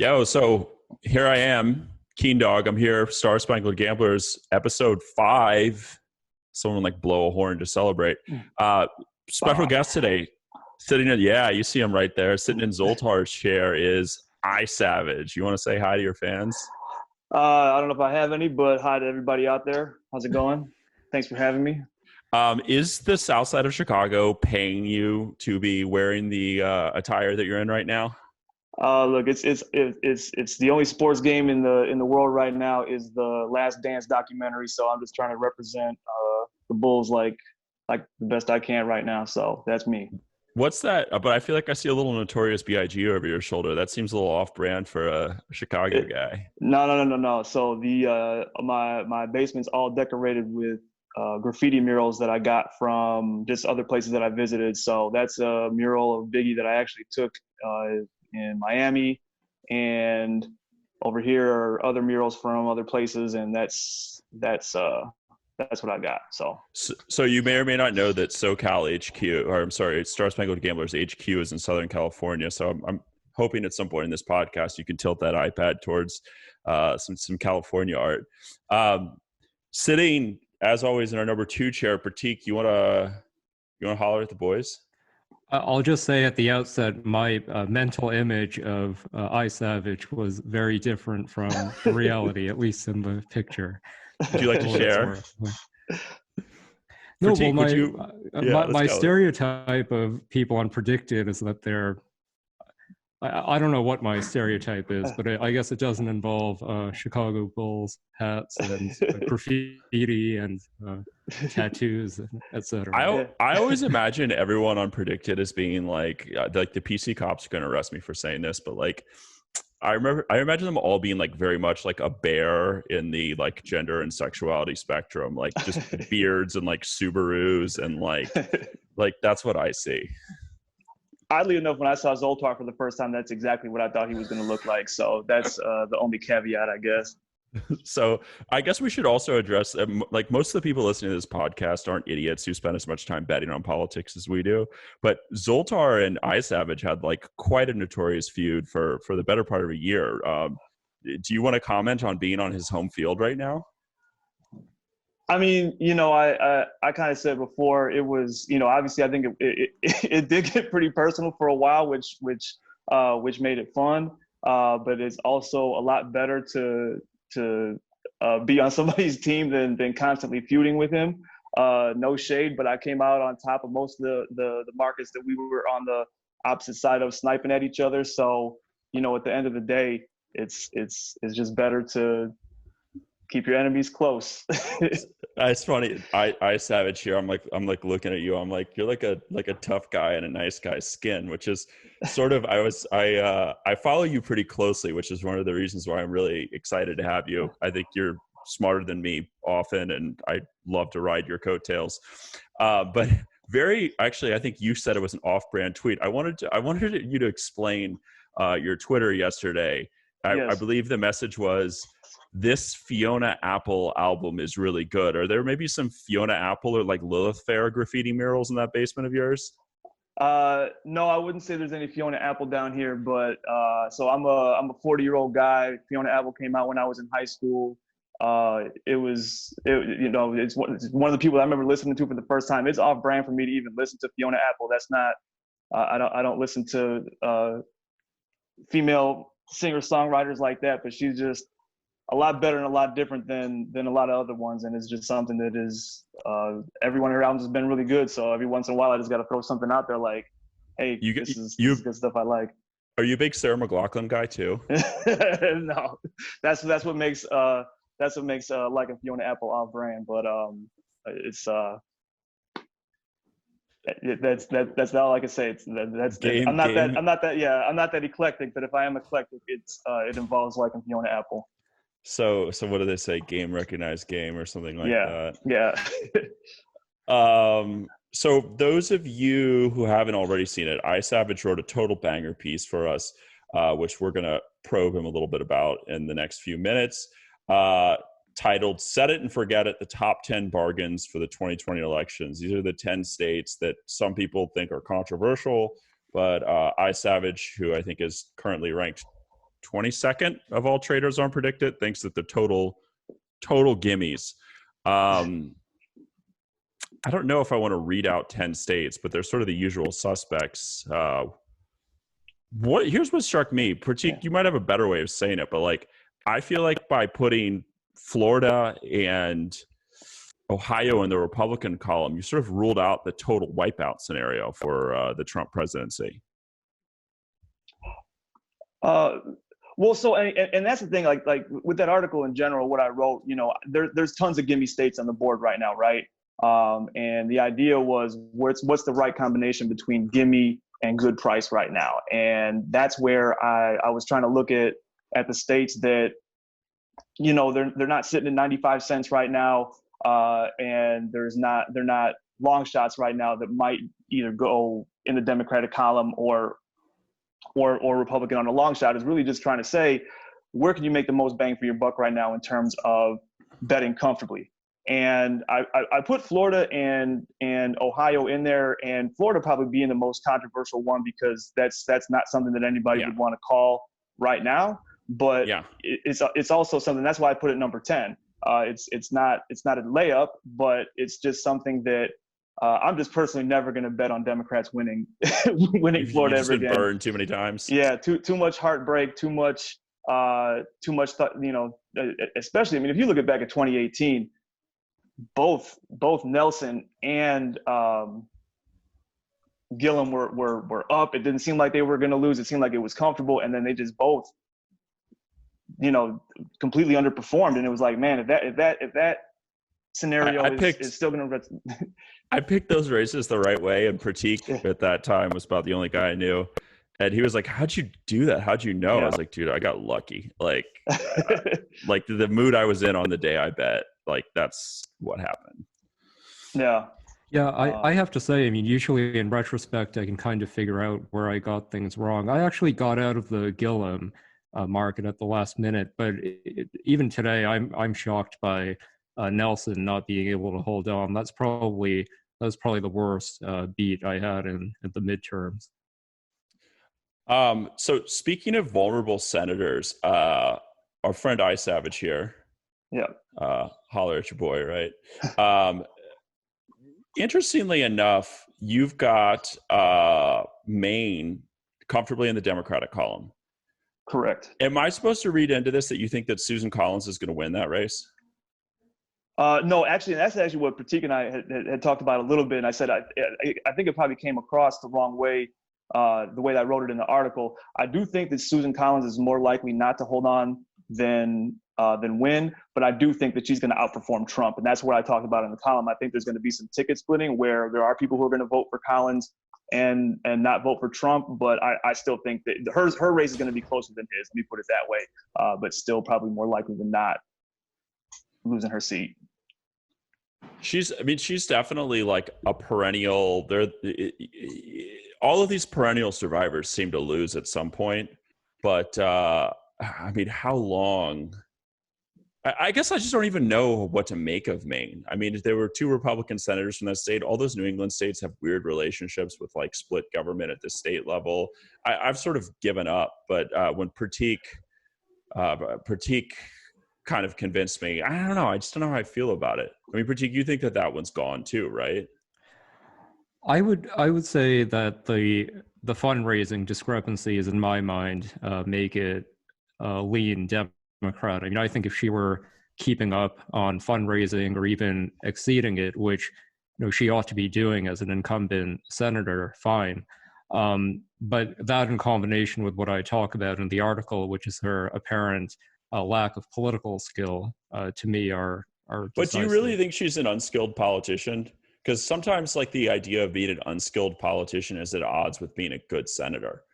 Yo, so here I am, Keen Dog. I'm here, Star Spangled Gamblers, episode 5. Someone like blow a horn to celebrate. Uh, Special guest today, sitting in, yeah, you see him right there, sitting in Zoltar's chair is iSavage. You want to say hi to your fans? I don't know if I have any, but hi to everybody out there. How's it going? Thanks for having me. Is the South Side of Chicago paying you to be wearing the attire that you're in right now? Look, it's the only sports game in the world right now is the Last Dance documentary. So I'm just trying to represent the Bulls like the best I can right now. So that's me. What's that? But I feel like I see a little Notorious B.I.G. over your shoulder. That seems a little off-brand for a Chicago guy. No. So my basement's all decorated with graffiti murals that I got from just other places that I visited. So that's a mural of Biggie that I actually took in Miami, and over here are other murals from other places, and that's what I got. So you may or may not know that SoCal HQ, or I'm sorry, Star Spangled Gamblers HQ is in Southern California. So I'm hoping at some point in this podcast you can tilt that iPad towards some California art. Sitting as always in our number 2 chair, Pratik, you wanna holler at the boys? I'll just say at the outset, my mental image of iSavage was very different from the reality, at least in the picture. Would you like to share? No, Pratik, well, my stereotype of people on Predicted is that they're, I don't know what my stereotype is, but I guess it doesn't involve Chicago Bulls hats and graffiti and tattoos, etc. I always imagine everyone on Predicted as being like the PC cops are going to arrest me for saying this, but like I imagine them all being like very much like a bear in the like gender and sexuality spectrum, like just beards and like Subarus and like that's what I see. Oddly enough, when I saw Zoltar for the first time, that's exactly what I thought he was going to look like. So that's the only caveat, I guess. So I guess we should also address, like most of the people listening to this podcast aren't idiots who spend as much time betting on politics as we do. But Zoltar and iSavage had like quite a notorious feud for the better part of a year. Do you want to comment on being on his home field right now? I mean, I kind of said before, it was, obviously I think it did get pretty personal for a while, which made it fun. But it's also a lot better to be on somebody's team than constantly feuding with him. No shade, but I came out on top of most of the markets that we were on the opposite side of, sniping at each other. So, at the end of the day, it's just better to keep your enemies close. It's funny. iSavage here. I'm like looking at you. I'm like, you're like a tough guy in a nice guy's skin, which is sort of, I follow you pretty closely, which is one of the reasons why I'm really excited to have you. I think you're smarter than me often, and I love to ride your coattails. But actually, I think you said it was an off-brand tweet. I wanted you to explain your Twitter yesterday. Yes. I believe the message was, this Fiona Apple album is really good. Are there maybe some Fiona Apple or like Lilith Fair graffiti murals in that basement of yours? No, I wouldn't say there's any Fiona Apple down here, but so I'm a 40-year-old guy. Fiona Apple came out when I was in high school. It's one of the people I remember listening to for the first time. It's off brand for me to even listen to Fiona Apple. That's not, I don't listen to female singer-songwriters like that, but she's just a lot better and a lot different than a lot of other ones, and it's just something that is everyone around has been really good. So every once in a while, I just got to throw something out there like, "Hey, this is good stuff I like." Are you a big Sarah McLachlan guy too? No, that's what makes like a Fiona Apple off brand, but it's that's all I can say. I'm not that eclectic, but if I am eclectic, it involves like a Fiona Apple. So what do they say? Game recognized game or something like that? Yeah. So those of you who haven't already seen it, iSavage wrote a total banger piece for us, which we're going to probe him a little bit about in the next few minutes, titled Set It and Forget It, the Top 10 Bargains for the 2020 Elections. These are the 10 states that some people think are controversial, but iSavage, who I think is currently ranked 22nd of all traders on Predicted thinks that the total gimmies. I don't know if I want to read out 10 states, but they're sort of the usual suspects. Here's what struck me. Pratik, you might have a better way of saying it, but like, I feel like by putting Florida and Ohio in the Republican column, you sort of ruled out the total wipeout scenario for the Trump presidency. Well, so and that's the thing. Like with that article in general, what I wrote, there's tons of gimme states on the board right now, right? And the idea was what's the right combination between gimme and good price right now, and that's where I was trying to look at the states that, they're not sitting at 95 cents right now, and they're not long shots right now that might either go in the Democratic column or Republican on a long shot. Is really just trying to say, where can you make the most bang for your buck right now in terms of betting comfortably? And I put Florida and Ohio in there, and Florida probably being the most controversial one because that's not something that anybody would want to call right now. But it's also something, that's why I put it number 10. It's not a layup, but it's just something that I'm just personally never going to bet on Democrats winning Florida ever again. Burned too many times. Yeah, too much heartbreak, too much, especially, I mean, if you look back at 2018, both Nelson and Gillum were up. It didn't seem like they were going to lose. It seemed like it was comfortable, and then they just both, completely underperformed. And it was like, man, if that scenario is still going to. I picked those races the right way, and Pratik at that time was about the only guy I knew. And he was like, "How'd you do that? How'd you know?" Yeah. I was like, "Dude, I got lucky. Like, like the mood I was in on the day I bet. Like, that's what happened." Yeah. Yeah, I have to say, I mean, usually in retrospect, I can kind of figure out where I got things wrong. I actually got out of the Gillum market at the last minute, but even today, I'm shocked by Nelson not being able to hold on. That's probably the worst beat I had in the midterms. So speaking of vulnerable senators, our friend I Savage here, holler at your boy, right? Interestingly enough, you've got Maine comfortably in the Democratic column. Correct. Am I supposed to read into this that you think that Susan Collins is going to win that race? No, actually, that's actually what Pratik and I had talked about a little bit. And I said, I think it probably came across the wrong way, the way that I wrote it in the article. I do think that Susan Collins is more likely not to hold on than win, but I do think that she's going to outperform Trump. And that's what I talked about in the column. I think there's going to be some ticket splitting where there are people who are going to vote for Collins and not vote for Trump. But I still think that her race is going to be closer than his. Let me put it that way. But still probably more likely than not losing her seat. She's definitely like a perennial. All of these perennial survivors seem to lose at some point, but I mean, how long? I guess I just don't even know what to make of Maine. I mean, there were 2 Republican senators from that state. All those New England states have weird relationships with like split government at the state level. I've sort of given up, but when Pratik kind of convinced me, I don't know. I just don't know how I feel about it. I mean, Pratik, you think that one's gone too, right? I would say that the fundraising discrepancies in my mind make it lean Democrat. I mean, I think if she were keeping up on fundraising or even exceeding it, which she ought to be doing as an incumbent senator, fine. But that in combination with what I talk about in the article, which is her apparent lack of political skill, to me are decisive. But do you really think she's an unskilled politician? Because sometimes like the idea of being an unskilled politician is at odds with being a good senator.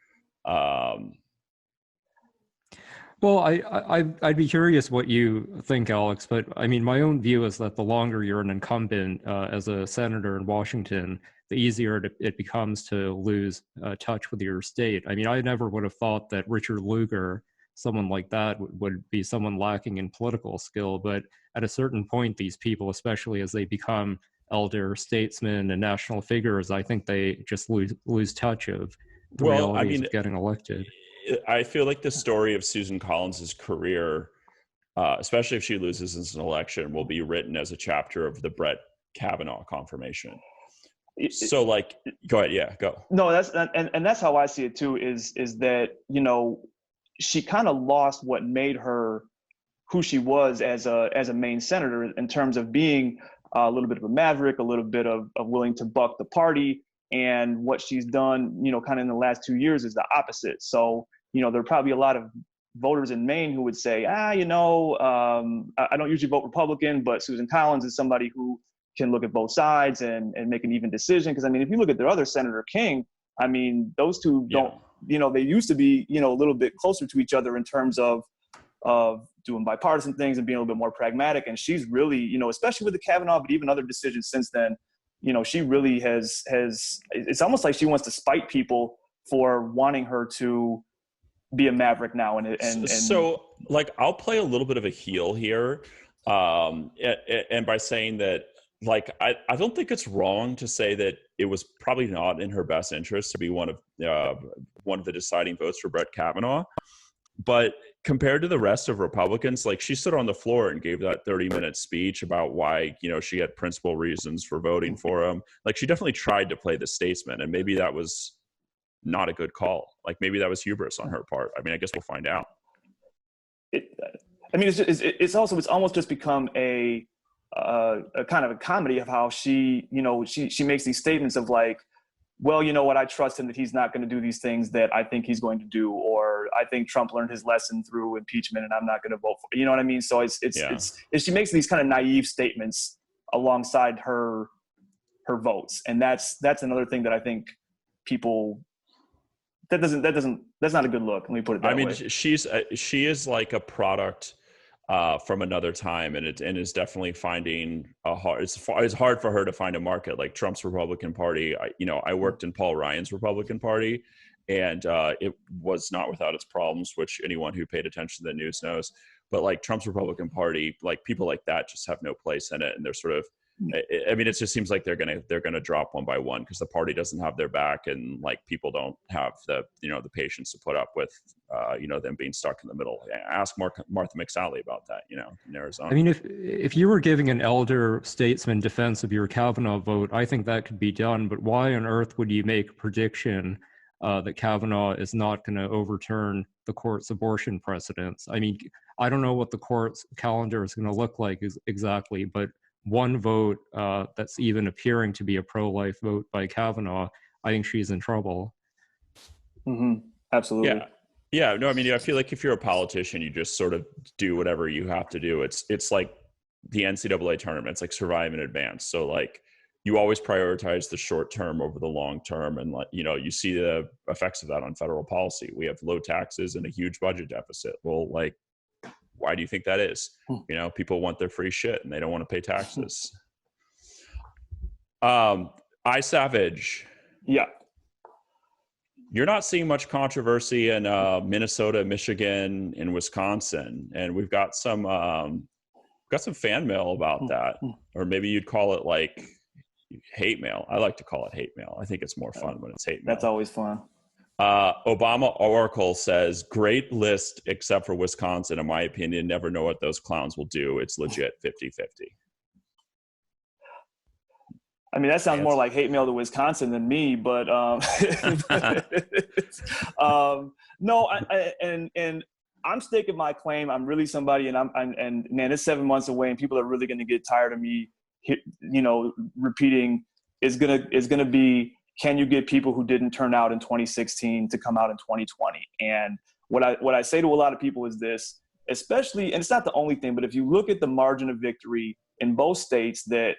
Well, I'd be curious what you think, Alex, but I mean, my own view is that the longer you're an incumbent as a senator in Washington, the easier it becomes to lose touch with your state. I mean, I never would have thought that Richard Lugar, someone like that, would be someone lacking in political skill, but at a certain point, these people, especially as they become elder statesmen and national figures, I think they just lose touch of the realities of getting elected. I feel like the story of Susan Collins's career, especially if she loses this election, will be written as a chapter of the Brett Kavanaugh confirmation. So like, go ahead. Yeah, go. No, and that's how I see it too, is that, you know, she kind of lost what made her who she was as a Maine senator, in terms of being a little bit of a maverick, a little bit of willing to buck the party. And what she's done, you know, kind of in the last 2 years is the opposite. So, you know, there are probably a lot of voters in Maine who would say, you know, I don't usually vote Republican, but Susan Collins is somebody who can look at both sides and make an even decision. Because, I mean, if you look at their other Senator King, I mean, those two don't, you know, they used to be, you know, a little bit closer to each other in terms of doing bipartisan things and being a little bit more pragmatic. And she's really, you know, especially with the Kavanaugh, but even other decisions since then, you know, she really has, it's almost like she wants to spite people for wanting her to be a maverick now. And so like, I'll play a little bit of a heel here. And by saying that, like, I don't think it's wrong to say that it was probably not in her best interest to be one of the deciding votes for Brett Kavanaugh. But compared to the rest of Republicans, like, she stood on the floor and gave that 30-minute speech about why, you know, she had principal reasons for voting for him. Like, she definitely tried to play the statesman, and maybe that was not a good call. Like, maybe that was hubris on her part. I mean, I guess we'll find out. It's almost just become a kind of a comedy of how she, you know, she makes these statements of like, well, you know what, I trust him that he's not going to do these things that I think he's going to do, or I think Trump learned his lesson through impeachment and I'm not going to vote for, you know what I mean? So she makes these kind of naive statements alongside her votes. And that's another thing that I think people, that's not a good look. Let me put it that way. I mean, she is like a product from another time, and is definitely finding it's hard for her to find a market. Like Trump's Republican Party, I worked in Paul Ryan's Republican Party, and it was not without its problems, which anyone who paid attention to the news knows. But like Trump's Republican Party, like people like that just have no place in it, and they're sort of, I mean, it just seems like they're gonna drop one by one because the party doesn't have their back, and like people don't have the patience to put up with them being stuck in the middle. Ask Martha McSally about that, in Arizona. I mean, if you were giving an elder statesman defense of your Kavanaugh vote, I think that could be done. But why on earth would you make a prediction that Kavanaugh is not going to overturn the court's abortion precedents? I mean, I don't know what the court's calendar is going to look like exactly, but one vote that's even appearing to be a pro-life vote by Kavanaugh, I think she's in trouble. Mm-hmm. Absolutely. Yeah. No, I mean, I feel like if you're a politician, you just sort of do whatever you have to do. It's like the NCAA tournament. It's like survive in advance. So like you always prioritize the short term over the long term. And like, you see the effects of that on federal policy. We have low taxes and a huge budget deficit. Well, like, why do you think that is? People want their free shit and they don't want to pay taxes. Savage. Yeah. You're not seeing much controversy in Minnesota, Michigan, and Wisconsin, and we've got some fan mail about that, or maybe you'd call it like hate mail. I like to call it hate mail. I think it's more fun when it's hate mail. That's always fun. Obama Oracle says, great list except for Wisconsin. In my opinion, never know what those clowns will do. It's legit 50-50. I mean, that sounds more like hate mail to Wisconsin than me, but no, and I'm staking my claim. I'm really somebody, and man, it's 7 months away, and people are really going to get tired of me, repeating. Is gonna be, can you get people who didn't turn out in 2016 to come out in 2020? And what I say to a lot of people is this, especially, and it's not the only thing, but if you look at the margin of victory in both states, that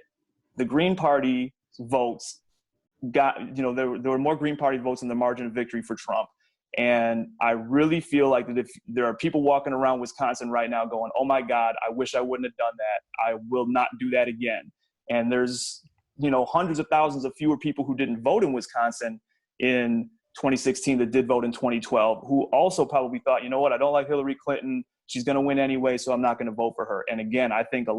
the Green Party votes got, there were more Green Party votes in the margin of victory for Trump. And I really feel like that if there are people walking around Wisconsin right now going, oh my God, I wish I wouldn't have done that. I will not do that again. And there's, hundreds of thousands of fewer people who didn't vote in Wisconsin in 2016 that did vote in 2012, who also probably thought, you know what, I don't like Hillary Clinton. She's going to win anyway, so I'm not going to vote for her. And again, I think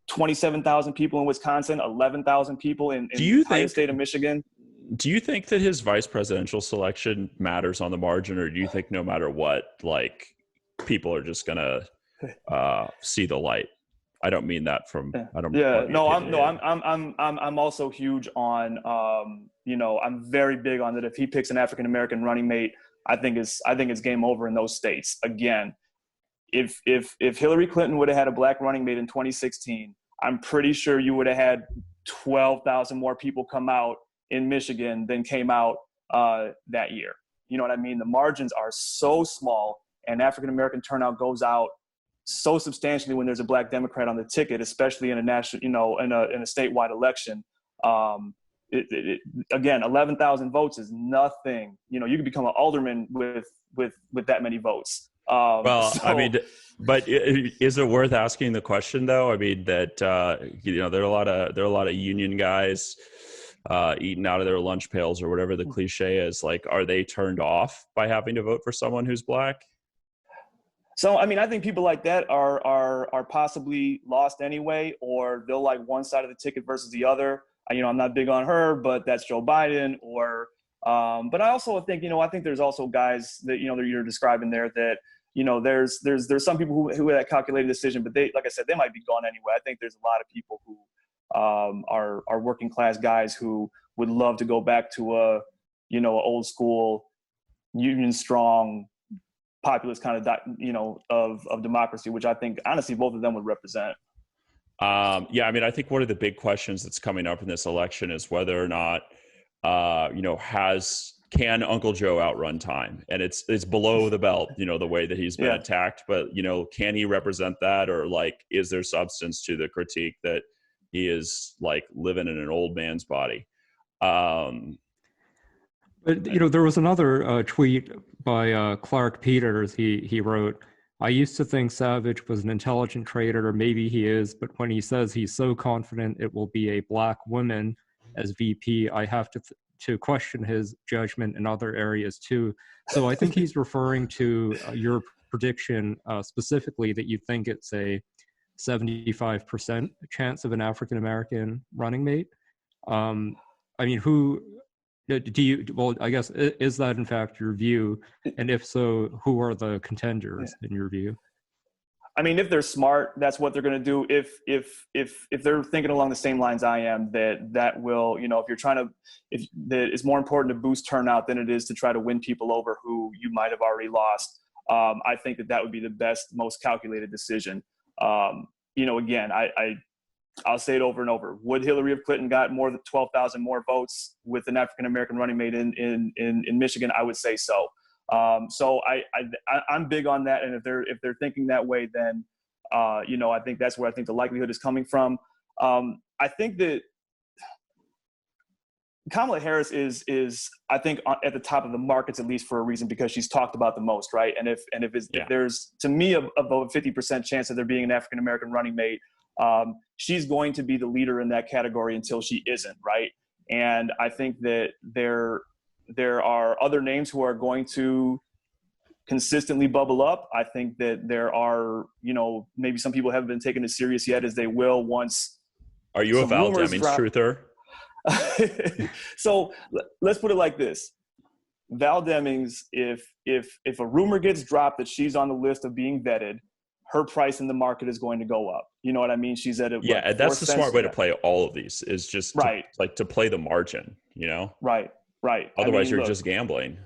27,000 people in Wisconsin, 11,000 people in the state of Michigan. Do you think that his vice presidential selection matters on the margin, or do you think no matter what, like, people are just gonna see the light? I don't mean that from. I don't. Yeah. No. I'm also huge on. I'm very big on that. If he picks an African American running mate, I think it's game over in those states. Again, if Hillary Clinton would have had a black running mate in 2016, I'm pretty sure you would have had 12,000 more people come out in Michigan than came out that year. You know what I mean? The margins are so small, and African American turnout goes out so substantially when there's a black Democrat on the ticket, especially in a national, in a statewide election. Again, 11,000 votes is nothing. You could become an alderman with that many votes. I mean, but is it worth asking the question though? I mean, that there are a lot of union guys eating out of their lunch pails or whatever the cliche is. Like, are they turned off by having to vote for someone who's black? So, I mean, I think people like that are possibly lost anyway, or they'll like one side of the ticket versus the other. I'm not big on her, but that's Joe Biden. But I also think, I think there's also guys that, that you're describing there that, there's some people who had that calculated decision, but they, like I said, they might be gone anyway. I think there's a lot of people who are working class guys who would love to go back to a, old school, union strong, populist kind of, of democracy, which I think honestly both of them would represent. Yeah, I mean, I think one of the big questions that's coming up in this election is whether or not, can Uncle Joe outrun time? And it's below the belt, the way that he's been attacked, but, can he represent that? Or like, is there substance to the critique that he is like living in an old man's body? But, there was another tweet by Clark Peters. He wrote, "I used to think Savage was an intelligent trader, or maybe he is, but when he says he's so confident it will be a black woman as VP, I have to question his judgment in other areas too." So I think he's referring to your prediction specifically, that you think it's a 75% chance of an African-American running mate. I mean, who do you, well, I guess, is that in fact your view? And if so, who are the contenders in your view? I mean, if they're smart, that's what they're going to do. If they're thinking along the same lines I am, that will, if you're trying to, that it's more important to boost turnout than it is to try to win people over who you might have already lost. I think that would be the best, most calculated decision. Again, I'll say it over and over. Would Hillary have Clinton got more than 12,000 more votes with an African-American running mate in Michigan? I would say so. So I'm big on that. And if they're thinking that way, then, I think that's where I think the likelihood is coming from. I think that Kamala Harris is I think at the top of the markets, at least for a reason, because she's talked about the most, right? And if there's, to me, above a 50% chance of there being an African-American running mate, she's going to be the leader in that category until she isn't, right? And I think that there are other names who are going to consistently bubble up. I think that there are, maybe some people haven't been taken as serious yet as they will once. Are you a Val Demings truther? So let's put it like this. Val Demings, if a rumor gets dropped that she's on the list of being vetted, her price in the market is going to go up. You know what I mean? She's at and that's the smart way to play all of these, is just to play the margin, Right. Otherwise, you're just gambling.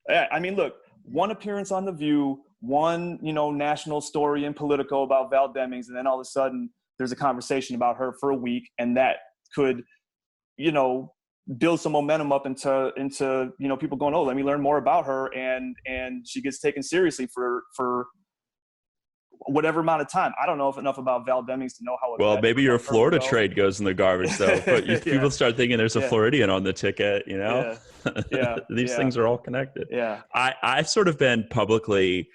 I mean, look, one appearance on The View, one, national story in Politico about Val Demings, and then all of a sudden there's a conversation about her for a week, and that could, build some momentum up into people going, oh, let me learn more about her, and she gets taken seriously for whatever amount of time. I don't know enough about Val Demings to know how. Well, maybe your Florida trade goes in the garbage, though. But people start thinking there's a Floridian on the ticket. These things are all connected. I've sort of been publicly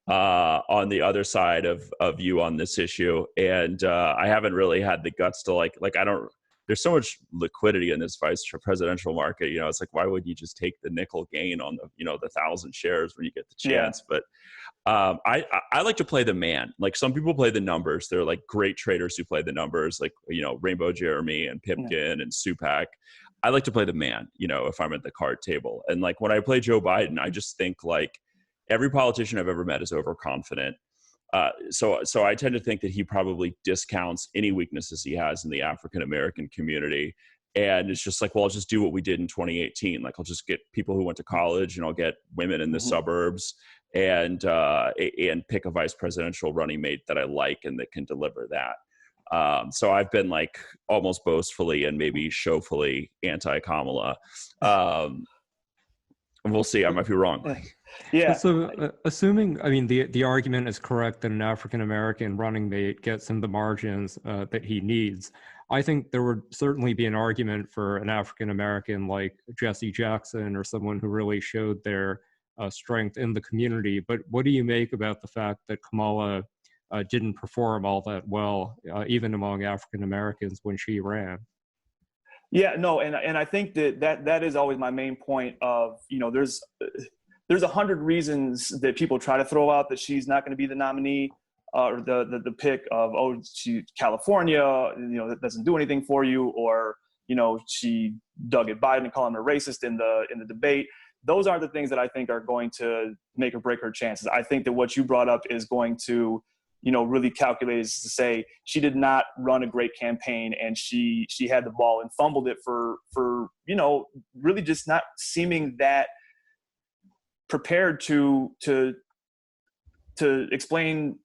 on the other side of you on this issue, and I haven't really had the guts to like I don't. There's so much liquidity in this vice presidential market. It's like, why would you just take the nickel gain on the the 1,000 shares when you get the chance? But I like to play the man. Like, some people play the numbers. They're like great traders who play the numbers, like Rainbow Jeremy and Pipkin and Supak. I like to play the man, you know, if I'm at the card table. And like when I play Joe Biden, I just think like every politician I've ever met is overconfident. So I tend to think that he probably discounts any weaknesses he has in the African American community. And it's just like, well, I'll just do what we did in 2018. Like, I'll just get people who went to college, and I'll get women in the suburbs, and pick a vice presidential running mate that I like and that can deliver that. So I've been like almost boastfully and maybe showfully anti-Kamala. We'll see. I might be wrong. Yeah. So assuming, I mean, the argument is correct that an African-American running mate gets him the margins that he needs, I think there would certainly be an argument for an African-American like Jesse Jackson or someone who really showed their strength in the community. But what do you make about the fact that Kamala didn't perform all that well, even among African-Americans when she ran? Yeah, no, and I think that is always my main point of, you know, there's 100 reasons that people try to throw out that she's not going to be the nominee or the pick of, oh, she California, you know, that doesn't do anything for you, or, you know, she dug at Biden and called him a racist in the debate. Those are the things that I think are going to make or break her chances. I think that what you brought up is going to, you know, really calculate, is to say she did not run a great campaign, and she had the ball and fumbled it for, you know, really just not seeming that prepared to explain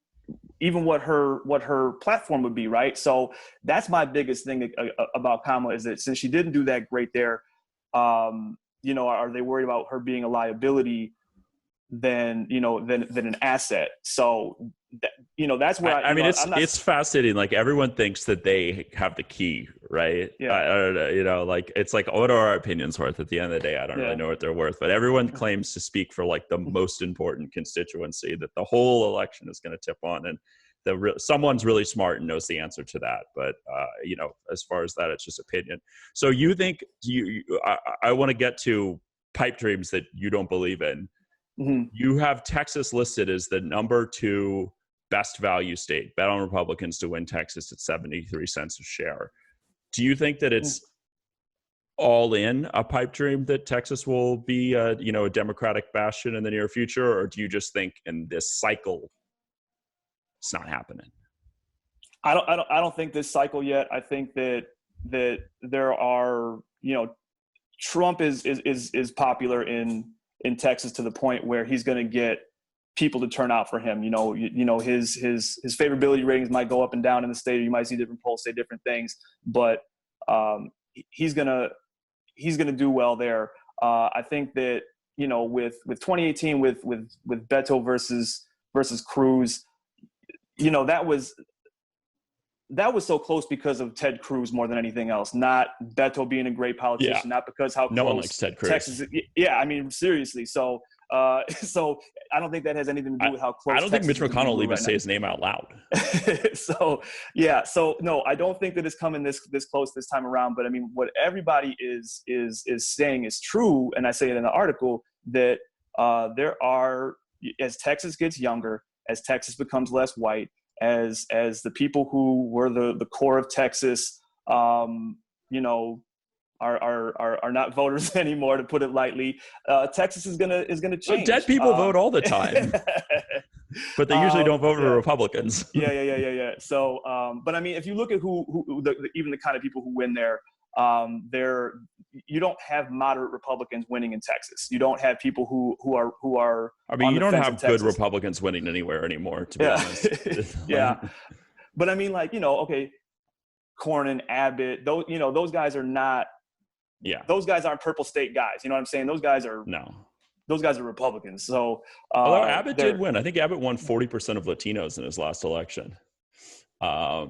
even what her platform would be, right? So that's my biggest thing about Kamala, is that since she didn't do that great there, you know, are they worried about her being a liability than an asset? So you know, that's where I mean, it's fascinating. Like, everyone thinks that they have the key, right? Yeah. I don't know, you know, like, it's like, what are our opinions worth? At the end of the day, I don't really know what they're worth, but everyone claims to speak for like the most important constituency that the whole election is going to tip on. And someone's really smart and knows the answer to that. But, you know, as far as that, it's just opinion. So you think I want to get to pipe dreams that you don't believe in. Mm-hmm. You have Texas listed as the number 2 best value state. Bet on Republicans to win Texas at 73 cents a share. Do you think that it's all in a pipe dream that Texas will be a Democratic bastion in the near future, or do you just think in this cycle it's not happening? I don't think this cycle yet. I think that there are, you know, Trump is popular in Texas to the point where he's going to get people to turn out for him. You know, his favorability ratings might go up and down in the state, or you might see different polls say different things, but he's gonna do well there. I think that, you know, with 2018 with Beto versus Cruz, you know, that was so close because of Ted Cruz more than anything else, not Beto being a great politician, not because how no close one likes Ted Cruz. Texas. Yeah, I mean, seriously. So so I don't think that has anything to do with how close. I don't think Mitch McConnell will even say his name out loud. So no, I don't think that it's coming this close this time around. But I mean, what everybody is saying is true, and I say it in the article, that there are, as Texas gets younger, as Texas becomes less white, as the people who were the core of Texas, you know, are not voters anymore, to put it lightly. Texas is gonna change. Dead people vote all the time, but they usually don't vote for Republicans. Yeah. So, but I mean, if you look at who even the kind of people who win there, you don't have moderate Republicans winning in Texas. You don't have people who are. I mean, you don't have good Republicans winning anywhere anymore, to be honest. Yeah, but I mean, like, you know, okay, Cornyn, Abbott, those guys are not. Yeah, those guys aren't purple state guys. You know what I'm saying? Those guys are Republicans. So, although Abbott did win, I think Abbott won 40% of Latinos in his last election. Now,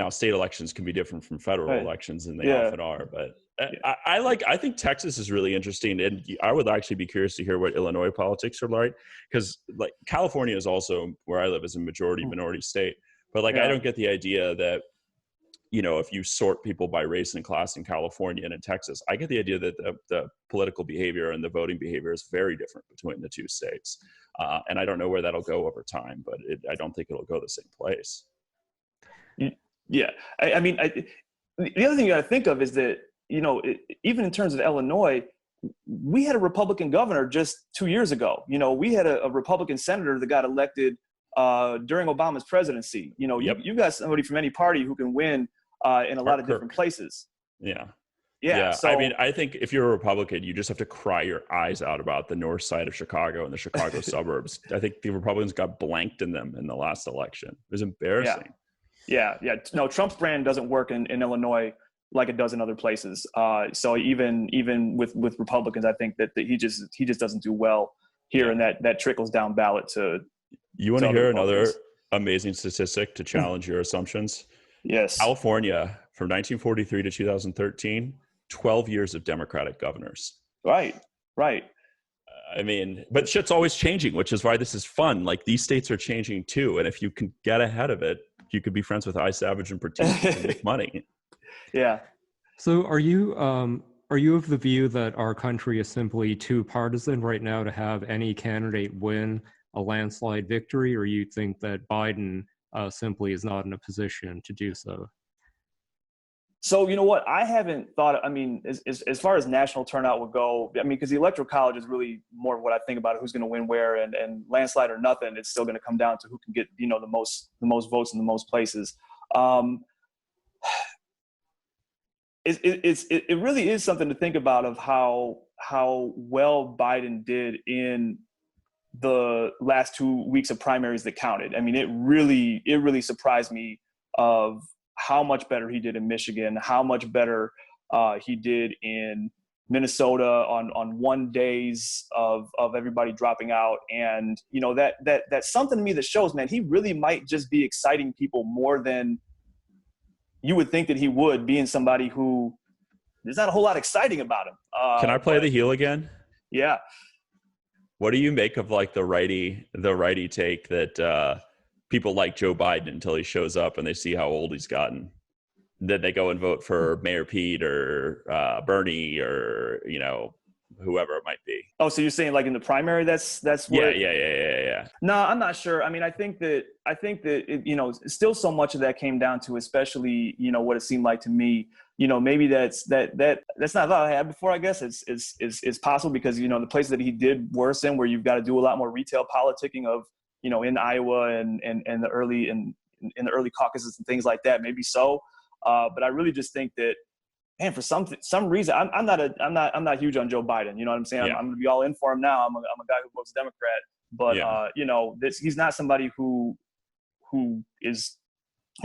state elections can be different from federal elections, and they often are. But I think Texas is really interesting, and I would actually be curious to hear what Illinois politics are like, because like California is also, where I live, is a majority minority state. But like, I don't get the idea that, you know, if you sort people by race and class in California and in Texas, I get the idea that the political behavior and the voting behavior is very different between the two states. And I don't know where that'll go over time, but I don't think it'll go the same place. Yeah. I mean, the other thing you got to think of is that even in terms of Illinois, we had a Republican governor just 2 years ago. We had a Republican senator that got elected during Obama's presidency. Yep. You got somebody from any party who can win in a lot of different places. Yeah. So, I mean, I think if you're a Republican, you just have to cry your eyes out about the north side of Chicago and the Chicago suburbs. I think the Republicans got blanked in them in the last election. It was embarrassing. Yeah. No, Trump's brand doesn't work in Illinois like it does in other places. So even with Republicans, I think that he just doesn't do well here, and that trickles down ballot to. You want to hear another amazing statistic to challenge your assumptions? Yes. California, from 1943 to 2013, 12 years of Democratic governors. Right. I mean, but shit's always changing, which is why this is fun. Like, these states are changing too, and if you can get ahead of it, you could be friends with iSavage and Pratik and make money. Yeah. So are you of the view that our country is simply too partisan right now to have any candidate win a landslide victory, or you think that Biden simply is not in a position to do so? So, you know what? I haven't thought, I mean, as far as national turnout would go, I mean, because the Electoral College is really more of what I think about who's going to win where, and landslide or nothing, it's still going to come down to who can get, the most votes in the most places. It really is something to think about of how well Biden did in the last 2 weeks of primaries that counted. I mean, it really surprised me of how much better he did in Michigan, how much better he did in Minnesota on 1 days of everybody dropping out. And, that's something to me that shows, man, he really might just be exciting people more than you would think that he would, being somebody who there's not a whole lot exciting about him. Can I play the heel again? Yeah. What do you make of like the righty take that people like Joe Biden until he shows up and they see how old he's gotten? Then they go and vote for Mayor Pete or Bernie or, whoever it might be. Oh, so you're saying like in the primary, that's what? Yeah. No, I'm not sure. I mean, I think that it, still so much of that came down to, especially, what it seemed like to me, maybe that's not thought I had before, I guess. It's possible because, the places that he did worse in, where you've got to do a lot more retail politicking of, in Iowa and the early in the early caucuses and things like that, maybe so. But I really just think that, man, for some reason, I'm not huge on Joe Biden. You know what I'm saying? Yeah. I'm going to be all in for him now. I'm a guy who votes Democrat, but he's not somebody who is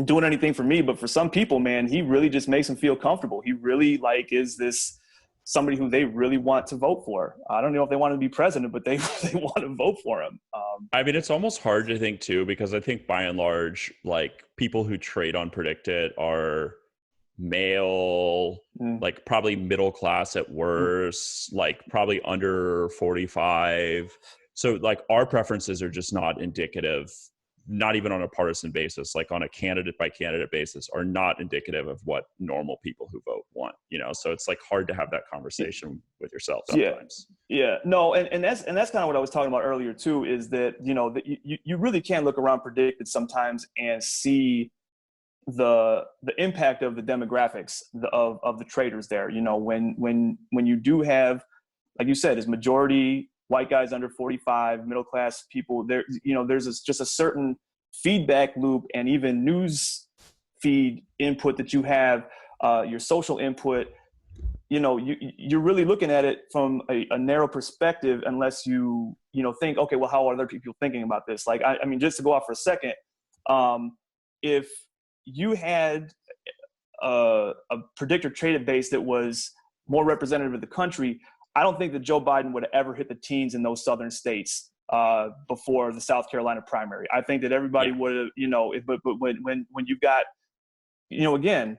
doing anything for me. But for some people, man, he really just makes them feel comfortable. He really is this somebody who they really want to vote for. I don't know if they want to be president, but they want to vote for him. I mean, it's almost hard to think too, because I think by and large, like, people who trade on Predicted are male, like probably middle class at worst, like probably under 45. So like our preferences are just not indicative, not even on a partisan basis, like on a candidate by candidate basis, are not indicative of what normal people who vote want, so it's like hard to have that conversation with yourself sometimes. Yeah. No. And that's kind of what I was talking about earlier too, is that, that you really can't look around Predicted sometimes and see the impact of the demographics of the traders there. When you do have, like you said, is majority white guys under 45, middle class people there, there's just a certain feedback loop and even news feed input that you have, your social input, you're really looking at it from a narrow perspective, unless you think, okay, well, how are other people thinking about this? Like, I mean, just to go off for a second, if you had a predictor traded base that was more representative of the country, I don't think that Joe Biden would have ever hit the teens in those southern states before the South Carolina primary. I think that everybody would have, but when you've got, again,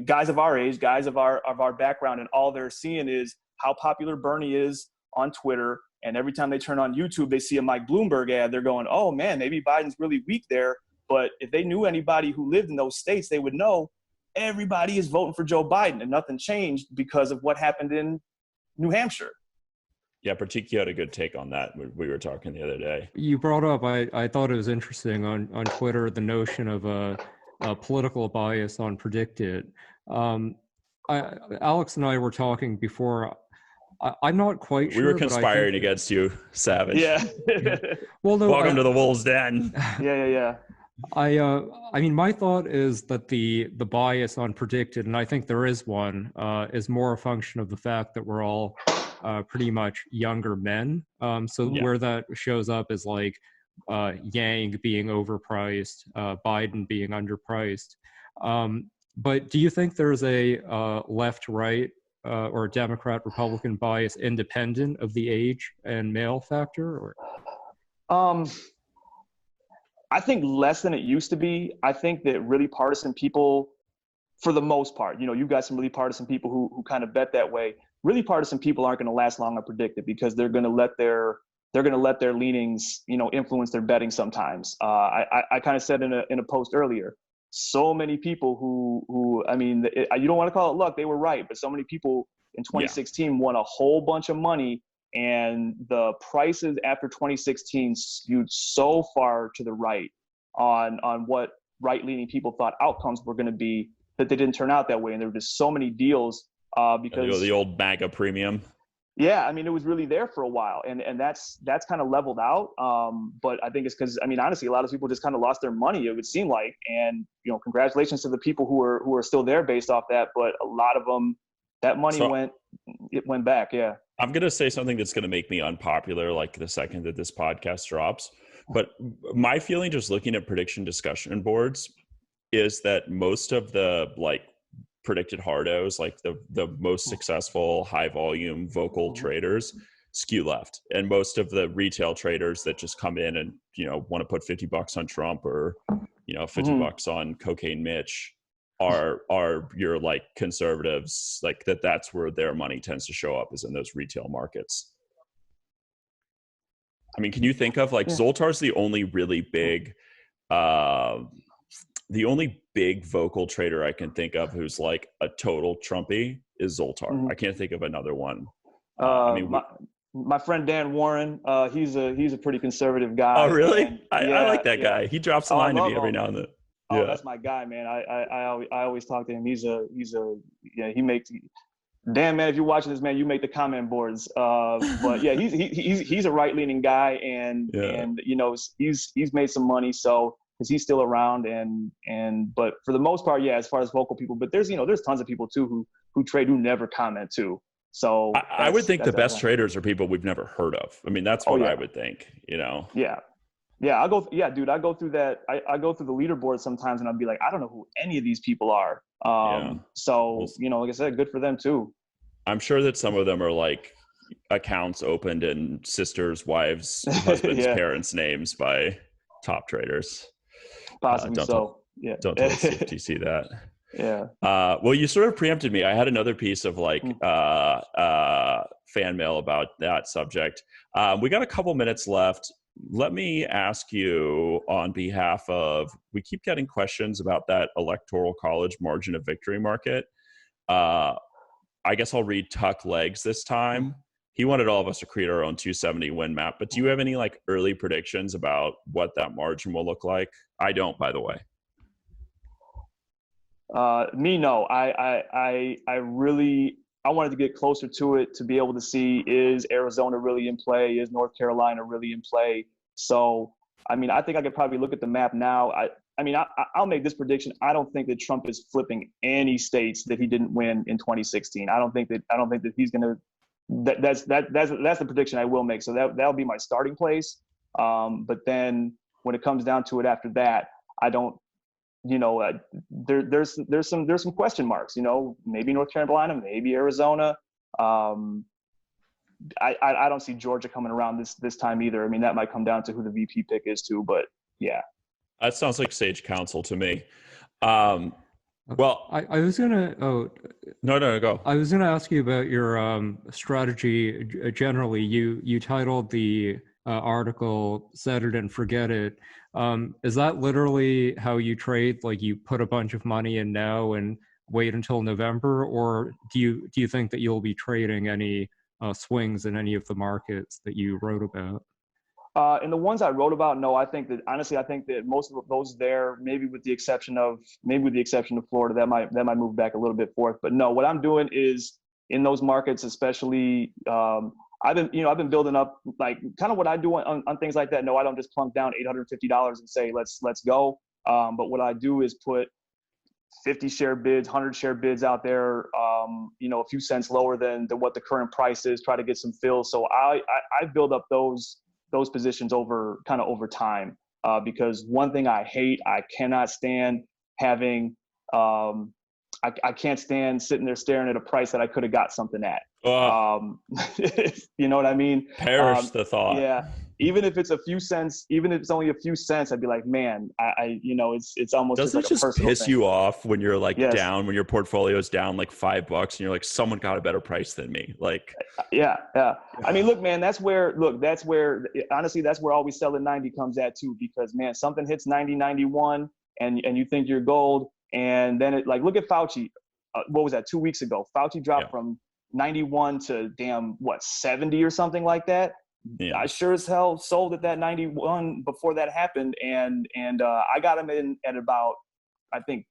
guys of our age, guys of our background, and all they're seeing is how popular Bernie is on Twitter, and every time they turn on YouTube, they see a Mike Bloomberg ad, they're going, oh man, maybe Biden's really weak there. But if they knew anybody who lived in those states, they would know everybody is voting for Joe Biden, and nothing changed because of what happened in New Hampshire. Yeah, Pratik, you had a good take on that. We were talking the other day. You brought up, I thought it was interesting on Twitter, the notion of a political bias on Predicted. Alex and I were talking before. I'm not quite sure. We were conspiring against you, Savage. Yeah. Well, no. Welcome to the Wolves' Den. Yeah. I mean, my thought is that the bias on predicted, and I think there is one, is more a function of the fact that we're all pretty much younger men. Where that shows up is like Yang being overpriced, Biden being underpriced. But do you think there's a left-right or Democrat-Republican bias independent of the age and male factor? Or? I think less than it used to be. I think that really partisan people, for the most part, you've got some really partisan people who kind of bet that way. Really partisan people aren't going to last long on predicted because they're going to let their leanings, influence their betting sometimes. I kind of said in a post earlier, so many people who I mean, you don't want to call it luck, they were right, but so many people in 2016 won a whole bunch of money, and the prices after 2016 skewed so far to the right on what right-leaning people thought outcomes were going to be that they didn't turn out that way, and there were just so many deals because the old MAGA premium. Yeah, I mean, it was really there for a while, and that's kind of leveled out. But I think it's because, I mean, honestly, a lot of people just kind of lost their money, it would seem like. And congratulations to the people who are still there based off that. But a lot of them, that money went back. Yeah. I'm gonna say something that's gonna make me unpopular, like the second that this podcast drops. But my feeling, just looking at prediction discussion boards, is that most of the predicted hardos, like the most successful high volume vocal traders, skew left, and most of the retail traders that just come in and want to put $50 on Trump or $50 on Cocaine Mitch are your conservatives, that's where their money tends to show up, is in those retail markets. I mean, can you think of Zoltar's the only really big the only big vocal trader I can think of who's a total Trumpy is Zoltar. I can't think of another one. My friend Dan Warren, he's a pretty conservative guy. Oh, really? I like that guy. He drops a line to me every now and then. Oh, that's my guy, man. I always talk to him. He makes. Damn, man, if you're watching this, man, you make the comment boards. But yeah, he's a right-leaning guy, and he's made some money, so because he's still around, but for the most part, yeah, as far as vocal people, but there's tons of people too who trade who never comment too. So I would think the best traders are people we've never heard of. I mean, that's what I would think. Yeah. I go through that. I go through the leaderboard sometimes, and I'll be like, I don't know who any of these people are. So like I said, good for them too. I'm sure that some of them are accounts opened in sisters, wives, husbands, parents' names by top traders. Possibly so. Yeah. Don't tell the CFTC that. Yeah. Well, you sort of preempted me. I had another piece of fan mail about that subject. We got a couple minutes left. Let me ask you on behalf of, we keep getting questions about that electoral college margin of victory market. I guess I'll read Tuck Legs this time. He wanted all of us to create our own 270 win map, but do you have any early predictions about what that margin will look like? I don't, by the way. No. I wanted to get closer to it to be able to see, is Arizona really in play? Is North Carolina really in play? So, I mean, I think I could probably look at the map now. I'll make this prediction. I don't think that Trump is flipping any states that he didn't win in 2016. I don't think that he's going to. That's the prediction I will make. So that'll be my starting place. But then when it comes down to it after that, I don't. There's some question marks. Maybe North Carolina, maybe Arizona. I don't see Georgia coming around this time either. I mean, that might come down to who the VP pick is too. But yeah, that sounds like sage counsel to me. Well, I was gonna. Oh, no, go. I was gonna ask you about your strategy generally. You titled the article "Set It and Forget It." Is that literally how you trade? You put a bunch of money in now and wait until November, or do you think that you'll be trading any swings in any of the markets that you wrote about? And the ones I wrote about, no, I think that honestly, I think that most of those there, maybe with the exception of Florida, that might move back a little bit forth. But no, what I'm doing is in those markets, especially, I've been building up like kind of what I do on things like that. No, I don't just plunk down $850 and say let's go. But what I do is put 50 share bids, 100 share bids out there, a few cents lower than what the current price is, try to get some fill. So I build up those positions over time, because one thing I hate, I cannot stand having, I can't stand sitting there staring at a price that I could have got something at. You know what I mean? Perish the thought. Yeah. Even if it's a few cents, even if it's only a few cents, I'd be like, man, it's almost doesn't just like it just piss thing. you off when you're like Yes. down, when your portfolio is down like $5 and you're like, someone got a better price than me. Like, yeah. I mean, look, man, that's where honestly, that's where always selling 90 comes at too, because man, something hits 90, 91 and you think you're gold. And then it, like, look at Fauci. What was that? 2 weeks ago, Fauci dropped from 91 to 70 or something like that. Yeah. I sure as hell sold at that 91 before that happened, and I got him in at about, I think,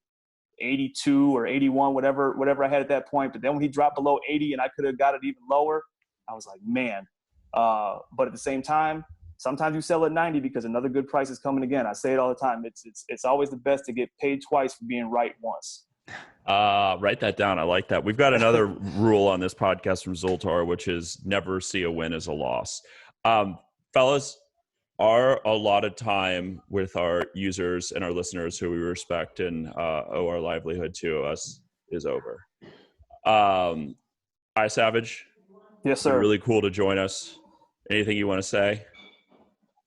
82 or 81, whatever I had at that point. But then when he dropped below 80 and I could have got it even lower, I was like, man. But at the same time, sometimes you sell at 90 because another good price is coming again. I say it all the time. It's always the best to get paid twice for being right once. Write that down. I like that. We've got another rule on this podcast from Zoltar, which is never see a win as a loss. Fellas, our allotted time with our users and our listeners who we respect and owe our livelihood to us is over. iSavage. Yes, sir. Really cool to join us. Anything you want to say?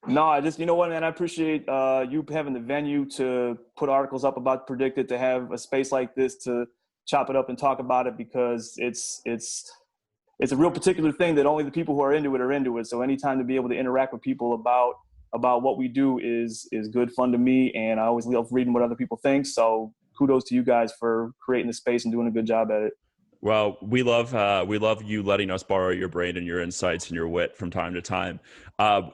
No, you know what, man, I appreciate you having the venue to put articles up about Predicted, to have a space like this to chop it up and talk about it, because it's a real particular thing that only the people who are into it. So anytime to be able to interact with people about what we do is good fun to me. And I always love reading what other people think. So kudos to you guys for creating the space and doing a good job at it. Well, we love you letting us borrow your brain and your insights and your wit from time to time.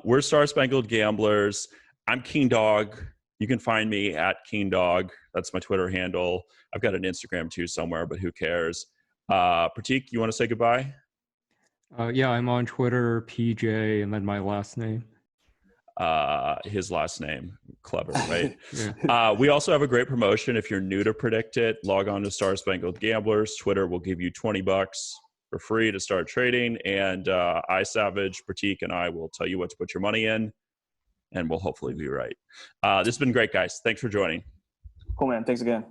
We're Star Spangled Gamblers. I'm Keen Dog. You can find me at Keen Dog. That's my Twitter handle. I've got an Instagram too somewhere, but who cares? Pratik, you want to say goodbye? Yeah, I'm on Twitter, PJ, and then my last name. His last name. Clever, right? Yeah. We also have a great promotion. If you're new to Predict It, log on to Star Spangled Gamblers. Twitter will give you $20 for free to start trading. And iSavage, Pratik, and I will tell you what to put your money in, and we'll hopefully be right. This has been great, guys. Thanks for joining. Cool, man. Thanks again.